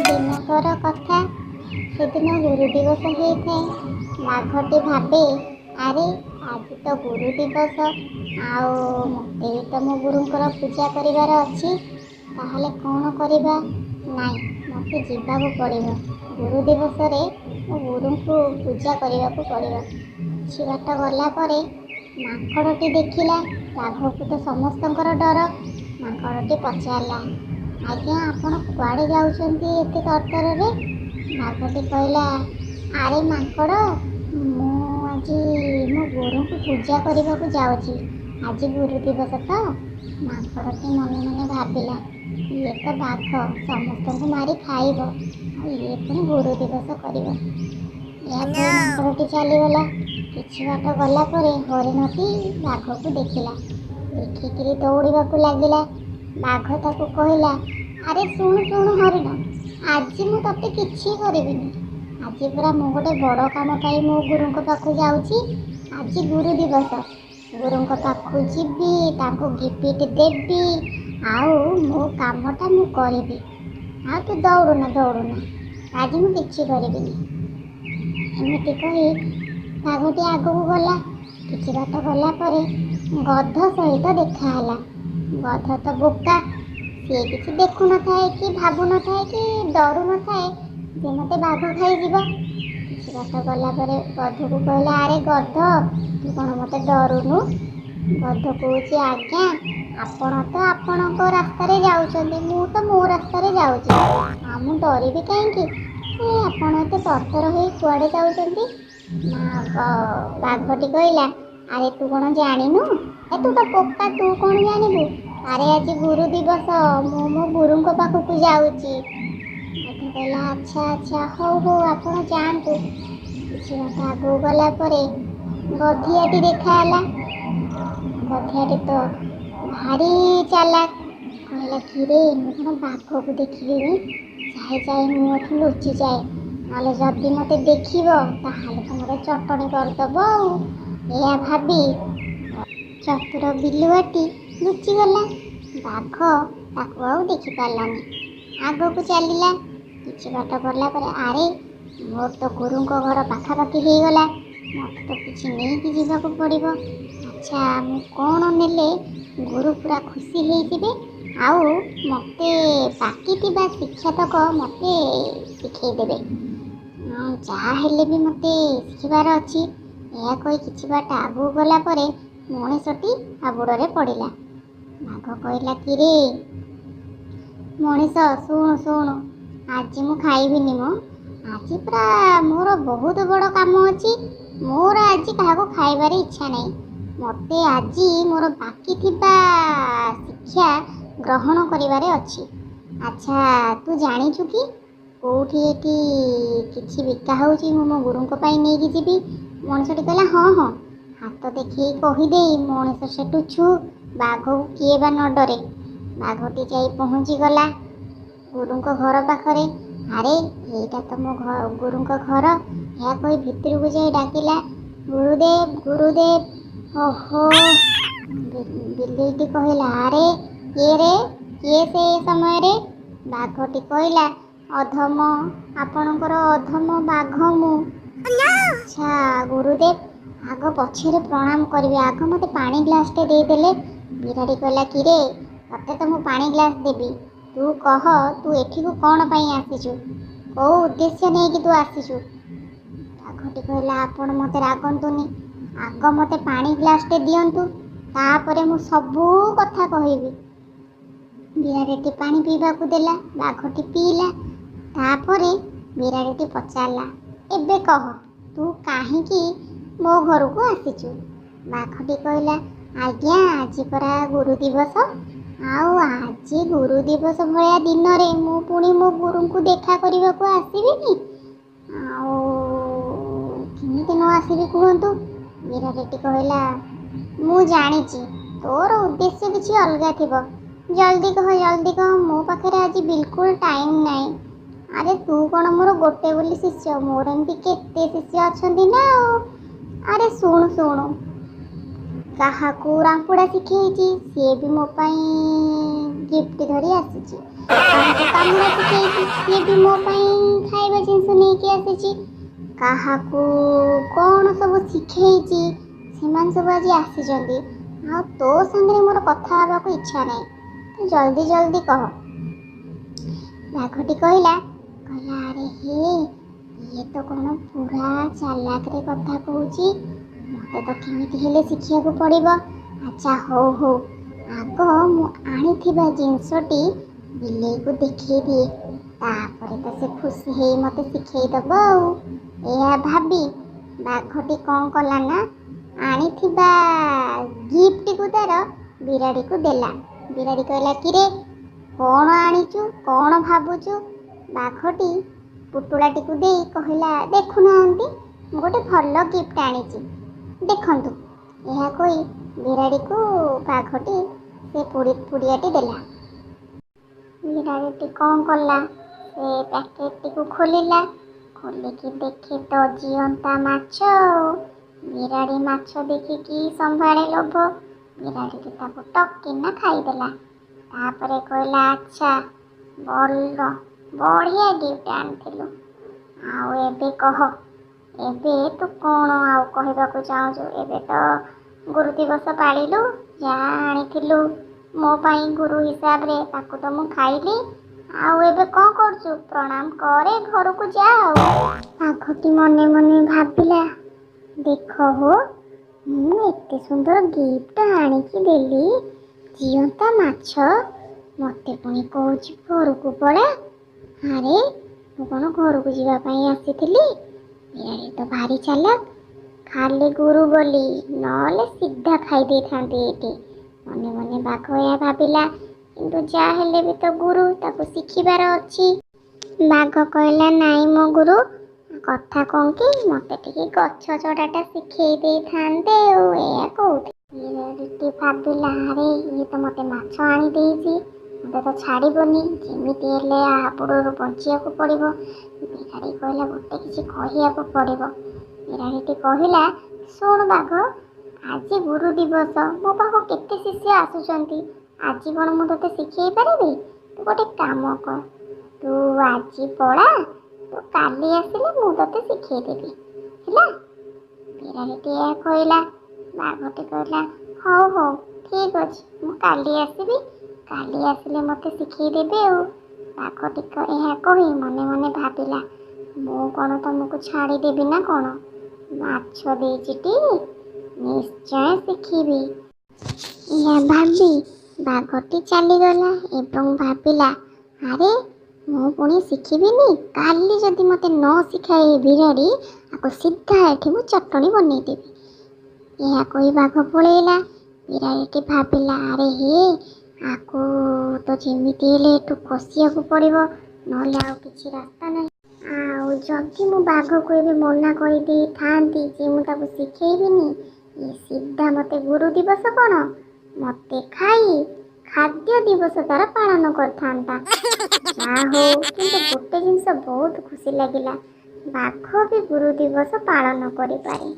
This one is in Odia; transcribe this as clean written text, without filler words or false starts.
ଦିନକର କଥା। ସେଦିନ ଗୁରୁ ଦିବସ ହେଇଥାଏ। ବାଘଟି ଭାବେ, ଆରେ ଆଜି ତ ଗୁରୁ ଦିବସ, ଆଉ ମୋତେ ବି ତ ମୋ ଗୁରୁଙ୍କର ପୂଜା କରିବାର ଅଛି। ତାହେଲେ କ'ଣ କରିବା? ନାଇଁ, ମୋତେ ଯିବାକୁ ପଡ଼ିବ। ଗୁରୁ ଦିବସରେ ମୋ ଗୁରୁଙ୍କୁ ପୂଜା କରିବାକୁ ପଡ଼ିବ। କିଛି ବାଟ ଗଲା ପରେ ମାଙ୍କଡ଼ଟି ଦେଖିଲା ବାଘକୁ ତ ସମସ୍ତଙ୍କର ଡର। ମାଙ୍କଡ଼ଟି ପଚାରିଲା, ଆଜ୍ଞା ଆପଣ କୁଆଡ଼େ ଯାଉଛନ୍ତି ଏତେ ତରତରରେ? ବାଘଟି କହିଲା, ଆରେ ମାଙ୍କଡ଼, ମୁଁ ଆଜି ମୋ ଗୁରୁଙ୍କୁ ପୂଜା କରିବାକୁ ଯାଉଛି। ଆଜି ଗୁରୁ ଦିବସ ତ। ମାଙ୍କଡ଼ଟି ମନେ ମନେ ଭାବିଲା, ଇଏ ତ ବାଘ, ସମସ୍ତଙ୍କୁ ମାରି ଖାଇବ, ଆଉ ଇଏ ପୁଣି ଗୁରୁ ଦିବସ କରିବ। ଏହା କହି ମାଙ୍କଡ଼ଟି ଚାଲିଗଲା। କିଛି ବାଟ ଗଲା ପରେ ହରିଣଟି ବାଘକୁ ଦେଖିଲା। ଦେଖିକିରି ଦୌଡ଼ିବାକୁ ଲାଗିଲା। ବାଘ ତାକୁ କହିଲା, ଆରେ ଶୁଣୁ ଶୁଣୁ ହରିଣ, ଆଜି ମୁଁ ତତେ କିଛି କରିବିନି। ଆଜି ପୁରା ମୁଁ ଗୋଟେ ବଡ଼ କାମ ପାଇଁ ମୋ ଗୁରୁଙ୍କ ପାଖକୁ ଯାଉଛି। ଆଜି ଗୁରୁ ଦିବସ। ଗୁରୁଙ୍କ ପାଖକୁ ଯିବି, ତାଙ୍କୁ ଗିଫ୍ଟ ଦେବି, ଆଉ ମୋ କାମଟା ମୁଁ କରିବି। ଆଉ ତୁ ଦୌଡ଼ୁନା, ଆଜି ମୁଁ କିଛି କରିବିନି। ଏମିତି କହି ବାଘଟି ଆଗକୁ ଗଲା। କିଛି ବାଟ ଗଲା ପରେ ଗଧ ସହିତ ଦେଖା ହେଲା। ଗଧ ତ ବୋକା, ସିଏ କିଛି ଦେଖୁନଥାଏ କି ଭାବୁନଥାଏ କି ଡରୁନଥାଏ ଯେ ମୋତେ ବାଘ ଖାଇଯିବ। କିଛି ବାଟ ଗଲା ପରେ ଗଧକୁ କହିଲା, ଆରେ ଗଧ, ତୁ କ'ଣ ମୋତେ ଡରୁନୁ? ଗଧ କହୁଛି, ଆଜ୍ଞା ଆପଣ ତ ଆପଣଙ୍କ ରାସ୍ତାରେ ଯାଉଛନ୍ତି, ମୁଁ ତ ମୋ ରାସ୍ତାରେ ଯାଉଛି, ଆଉ ମୁଁ ଡରିବି କାହିଁକି? ଆପଣ ଏତେ ତରତର ହେଇ କୁଆଡ଼େ ଯାଉଛନ୍ତି? ନା ବାଘଟି କହିଲା, ଆରେ ତୁ କ'ଣ ଜାଣିନୁ? ତୁ ତ ବୋକା, ତୁ କ'ଣ ଜାଣିବୁ? ଆରେ ଆଜି ଗୁରୁ ଦିବସ, ମୁଁ ମୋ ଗୁରୁଙ୍କ ପାଖକୁ ଯାଉଛି। ଗଧ କହିଲା, ଆଚ୍ଛା ହଉ ଆପଣ ଯାଆନ୍ତୁ। କିଛି ବାଟ ଆଗକୁ ଗଲା ପରେ ଗଧିଆଟି ଦେଖା ହେଲା। ଗଧିଆଟି ତ ଭାରି ଚାଲାକ। କହିଲା, କିରେ, ମୁଁ କ'ଣ ବାଘକୁ ଦେଖିଲିଣି? ଯାଏ ମୁଁ ଏଠୁ ଲୁଚିଯାଏ, ନହେଲେ ଯଦି ମୋତେ ଦେଖିବ ତାହେଲେ ତ ମୋତେ ଚଟଣି କରିଦେବ। ଆଉ ଏହା ଭାବି ଚତୁର ବିଲୁଆଟି ଲୁଚିଗଲା। ବାଘ ତାକୁ ଆଉ ଦେଖିପାରିଲାନି। ଆଗକୁ ଚାଲିଲା। କିଛି ବାଟ ଗଲା ପରେ, ଆରେ ମୋର ତ ଗୁରୁଙ୍କ ଘର ପାଖାପାଖି ହେଇଗଲା, ମୋତେ ତ କିଛି ନେଇକି ଯିବାକୁ ପଡ଼ିବ। ଆଚ୍ଛା, ମୁଁ କ'ଣ ନେଲେ ଗୁରୁ ପୁରା ଖୁସି ହେଇଯିବେ, ଆଉ ମୋତେ ବାକି ଥିବା ଶିକ୍ଷାତକ ମୋତେ ଶିଖେଇଦେବେ। ଯାହା ହେଲେ ବି ମୋତେ ଶିଖିବାର ଅଛି। ଏହା କହି କିଛି ବାଟ ଆଗକୁ ଗଲା ପରେ ମଣିଷଟି ହାବୁଡ଼ରେ ପଡ଼ିଲା। ବାଘ କହିଲା, କିରେ ମଣିଷ, ଶୁଣୁ, ଆଜି ମୁଁ ଖାଇବିନି ମ। ଆଜି ପୁରା ମୋର ବହୁତ ବଡ଼ କାମ ଅଛି। ମୋର ଆଜି କାହାକୁ ଖାଇବାର ଇଚ୍ଛା ନାହିଁ। ମୋତେ ଆଜି ମୋର ବାକି ଥିବା ଶିକ୍ଷା ଗ୍ରହଣ କରିବାରେ ଅଛି। ଆଚ୍ଛା, ତୁ ଜାଣିଛୁ କି କେଉଁଠି ଏଠି କିଛି ବିକା ହେଉଛି? ମୁଁ ମୋ ଗୁରୁଙ୍କ ପାଇଁ ନେଇକି ଯିବି। ମଣିଷଟି କହିଲା, ହଁ, ହାତ ଦେଖେଇ କହିଦେଇ ମଣିଷ ସେଠୁ ଛୁ। ବାଘକୁ କିଏ ବା ନ ଡରେ। ବାଘଟି ଯାଇ ପହଞ୍ଚିଗଲା ଗୁରୁଙ୍କ ଘର ପାଖରେ। ଆରେ ଏଇଟା ତ ମୋ ଗୁରୁଙ୍କ ଘର। ଏହା କହି ଭିତରକୁ ଯାଇ ଡାକିଲା, ଗୁରୁଦେବ। ଓହୋ, ବିଲେଇଟି କହିଲା, ଆରେ କିଏ ସେ ସମୟରେ? ବାଘଟି କହିଲା, ଅଧମ, ଆପଣଙ୍କର ଅଧମ ବାଘ ମୁଁ। ଆଚ୍ଛା ଗୁରୁଦେବ, ଆଗ ପଛରେ ପ୍ରଣାମ କରିବି, ଆଗ ମୋତେ ପାଣି ଗ୍ଲାସଟେ ଦେଇଦେଲେ। ବିରାଡ଼ି କହିଲା, କିରେ, ତତେ ତ ମୁଁ ପାଣି ଗ୍ଲାସ ଦେବି, ତୁ କହ ତୁ ଏଠିକୁ କ'ଣ ପାଇଁ ଆସିଛୁ? କେଉଁ ଉଦ୍ଦେଶ୍ୟ ନେଇକି ତୁ ଆସିଛୁ? ବାଘଟି କହିଲା, ଆପଣ ମୋତେ ରାଗନ୍ତୁନି, ଆଗ ମୋତେ ପାଣି ଗ୍ଲାସଟେ ଦିଅନ୍ତୁ, ତାପରେ ମୁଁ ସବୁ କଥା କହିବି। ବିରାଡ଼ିଟି ପାଣି ପିଇବାକୁ ଦେଲା। ବାଘଟି ପିଇଲା। ତାପରେ ବିରାଡ଼ିଟି ପଚାରିଲା, ଏବେ କହ, ତୁ କାହିଁକି ମୋ ଘରକୁ ଆସିଛୁ? ବାଘଟି କହିଲା, ଆଜ୍ଞା ଆଜି ପରା ଗୁରୁ ଦିବସ, ଆଉ ଆଜି ଗୁରୁ ଦିବସ ଭଳିଆ ଦିନରେ ମୁଁ ପୁଣି ମୋ ଗୁରୁଙ୍କୁ ଦେଖା କରିବାକୁ ଆସିବିନି? ଆଉ କେମିତି ନ ଆସିବି କୁହନ୍ତୁ? ବିରାଡ଼ିଟି କହିଲା, ମୁଁ ଜାଣିଛି ତୋର ଉଦ୍ଦେଶ୍ୟ କିଛି ଅଲଗା ଥିବ। ଜଲ୍ଦି କହ, ମୋ ପାଖରେ ଆଜି ବିଲକୁଲ ଟାଇମ୍ ନାହିଁ। ଆରେ ତୁ କ'ଣ ମୋର ଗୋଟେ ବୋଲି ଶିଷ୍ୟ? ମୋର ଏମିତି କେତେ ଶିଷ୍ୟ ଅଛନ୍ତି ନା। ଆଉ ଆରେ ଶୁଣୁ, କାହାକୁ ରାମ୍ପୁଡ଼ା ଶିଖେଇଛି, ସିଏ ବି ମୋ ପାଇଁ गिफ्ट धरी आसीची काहाको कामुड़ा शिखेइची ये भी मो ପାଇଁ ଖାଇବା ଜିନିଷ ନେଇକି ଆସିଛି କାହାକୁ କ'ଣ ସବୁ ଶିଖେଇଛି ସେମାନେ ସବୁ ଆଜି ଆସିଛନ୍ତି ଆଉ ତୋ ସାଙ୍ଗରେ ମୋର କଥା ହେବାକୁ ଇଚ୍ଛା ନାହିଁ ତୁ ଜଲ୍ଦି ଜଲ୍ଦି କହ। ବାଘଟି କହିଲା ଆରେ ହେ ଇଏ ତ କ'ଣ ପୁରା ଚାଲାକରେ କଥା କହୁଛି ମୋତେ ତ କେମିତି ହେଲେ ଶିଖିବାକୁ ପଡ଼ିବ। ଆଚ୍ଛା ହଉ ହଉ ଆଗ ମୁଁ ଆଣିଥିବା ଜିନିଷଟି ବିଲେଇକୁ ଦେଖେଇ ଦିଏ ତାପରେ ତ ସେ ଖୁସି ହେଇ ମୋତେ ଶିଖେଇଦବ ଆଉ। ଏହା ଭାବି ବାଘଟି କ'ଣ କଲା ନା ଆଣିଥିବା ଗିଫ୍ଟଟିକୁ ତାର ବିରାଡ଼ିକୁ ଦେଲା। ବିରାଡ଼ି କହିଲା କିରେ କ'ଣ ଆଣିଛୁ କ'ଣ ଭାବୁଛୁ? ବାଘଟି ପୁଟୁଳାଟିକୁ ଦେଇ କହିଲା ଦେଖୁନାହାନ୍ତି ମୁଁ ଗୋଟେ ଭଲ ଗିଫ୍ଟ ଆଣିଛି ଦେଖନ୍ତୁ। ଏହା କହି ବିରାଡ଼ିକୁ ବାଘଟି ସେ ପୁଡ଼ିଆଟି ଦେଲା। ବିରାଡ଼ିଟି କ'ଣ କଲା ସେ ପ୍ୟାକେଟଟିକୁ ଖୋଲିଲା ଖୋଲିକି ଦେଖେ ତ ଜିଅନ୍ତା ମାଛ। ବିରାଡ଼ି ମାଛ ଦେଖିକି ସମ୍ଭାଳେ ଲୋଭ ବିରାଡ଼ିଟି ତାକୁ ଟକିନା ଖାଇଦେଲା। ତାପରେ କହିଲା ଆଚ୍ଛା ବଢ଼ିଆ ଗିଫ୍ଟ ଆଣିଥିଲୁ ଆଉ ଏବେ କହ ଏବେ ତୁ କ'ଣ ଆଉ କହିବାକୁ ଚାହୁଁଛୁ? ଏବେ ତ ଗୁରୁ ଦିବସ ପାଳିଲୁ ଯାହା ଆଣିଥିଲୁ ମୋ ପାଇଁ ଗୁରୁ ହିସାବରେ ତାକୁ ତ ମୁଁ ଖାଇଲି ଆଉ ଏବେ କ'ଣ କରୁଛୁ? ପ୍ରଣାମ କରେ ଘରକୁ ଯା ଆଉ। ବାଘଟି ମନେ ମନେ ଭାବିଲା ଦେଖ ହୋ ମୁଁ ଏତେ ସୁନ୍ଦର ଗିଫ୍ଟ ଆଣିକି ଦେଲି ଜିଅନ୍ତା ମାଛ ମୋତେ ପୁଣି କହୁଛି ଘରକୁ ପଳା। ଆରେ ମୁଁ କ'ଣ ଘରକୁ ଯିବା ପାଇଁ ଆସିଥିଲି? ବିରାଡ଼ି ତ ଭାରି ଚାଲାକ ଖାଲି ଗୁରୁ ବୋଲି ନହେଲେ ସିଧା ଖାଇ ଦେଇଥାନ୍ତି ଏଇଠି। ମନେ ମନେ ବାଘ ଏହା ଭାବିଲା କିନ୍ତୁ ଯାହା ହେଲେ ବି ତ ଗୁରୁ ତାକୁ ଶିଖିବାର ଅଛି। ବାଘ କହିଲା ନାଇଁ ମୋ ଗୁରୁ କଥା କ'ଣ କି ମୋତେ ଟିକେ ଗଛ ଚଢ଼ାଟା ଶିଖେଇ ଦେଇଥାନ୍ତେ ଆଉ ଏଇଆ କହୁଥିଲି। ବିରାଡ଼ିଟି ଭାବିଲା ଆରେ ଇଏ ତ ମୋତେ ମାଛ ଆଣି ଦେଇଛି ମୋତେ ତ ଛାଡ଼ିବନି ଯେମିତି ହେଲେ ଆ ହାବୁଡ଼ରୁ ବଞ୍ଚିବାକୁ ପଡ଼ିବ। ବିରାଡ଼ି କହିଲା ଗୋଟେ କିଛି କହିବାକୁ ପଡ଼ିବ। ବିରାଡ଼ିଟି କହିଲା ଶୁଣ ବାଘ ଆଜି ଗୁରୁ ଦିବସ ମୋ ପାଖକୁ କେତେ ଶିଷ୍ୟ ଆସୁଛନ୍ତି ଆଜି କ'ଣ ମୁଁ ତୋତେ ଶିଖେଇ ପାରିବି? ତୁ ଗୋଟେ କାମ କର ତୁ ଆଜି ପଳା ତୁ କାଲି ଆସିଲେ ମୁଁ ତୋତେ ଶିଖେଇଦେବି ହେଲା। ବିରାଡ଼ିଟି ଏହା କହିଲା। ବାଘଟି କହିଲା ହଉ ହଉ ଠିକ୍ ଅଛି ମୁଁ କାଲି ଆସିବି କାଲି ଆସିଲେ ମୋତେ ଶିଖେଇଦେବି ଆଉ। ବାଘଟି ଏହା କହି ମନେ ମନେ ଭାବିଲା ମୁଁ କ'ଣ ତମକୁ ଛାଡ଼ିଦେବି ନା କ'ଣ? ମାଛ ଦେଇଚିଟି ନିଶ୍ଚୟ ଶିଖିବି। ଏହା ଭାବି ବାଘଟି ଚାଲିଗଲା ଏବଂ ଭାବିଲା ଆରେ ମୁଁ ପୁଣି ଶିଖିବିନି କାଲି ଯଦି ମୋତେ ନ ଶିଖାଏ ବିରାଡ଼ି ଆକୁ ସିଧା ଏଠି ମୁଁ ଚଟଣି ବନେଇଦେବି। ଏହା କହି ବାଘ ପଳେଇଲା। ବିରାଡ଼ିଟି ଭାବିଲା ଆରେ ହେ ଆକୁ ତ ଯେମିତି ହେଲେ ଏଠୁ ଖସିବାକୁ ପଡ଼ିବ ନହେଲେ ଆଉ କିଛି ରାସ୍ତା ନାହିଁ। ଆଉ ଯଦି ମୁଁ ବାଘକୁ ଏବେ ମନା କରିଦେଇଥାନ୍ତି ଯେ ମୁଁ ତାକୁ ଶିଖେଇବିନି ଇଏ ସିଧା ମୋତେ ଗୁରୁ ଦିବସ କ'ଣ ମୋତେ ଖାଇ ଖାଦ୍ୟ ଦିବସ ତାର ପାଳନ କରିଥାନ୍ତା। ଯାହା ହଉ କିନ୍ତୁ ଗୋଟେ ଜିନିଷ ବହୁତ ଖୁସି ଲାଗିଲା ବାଘ ବି ଗୁରୁ ଦିବସ ପାଳନ କରିପାରେ।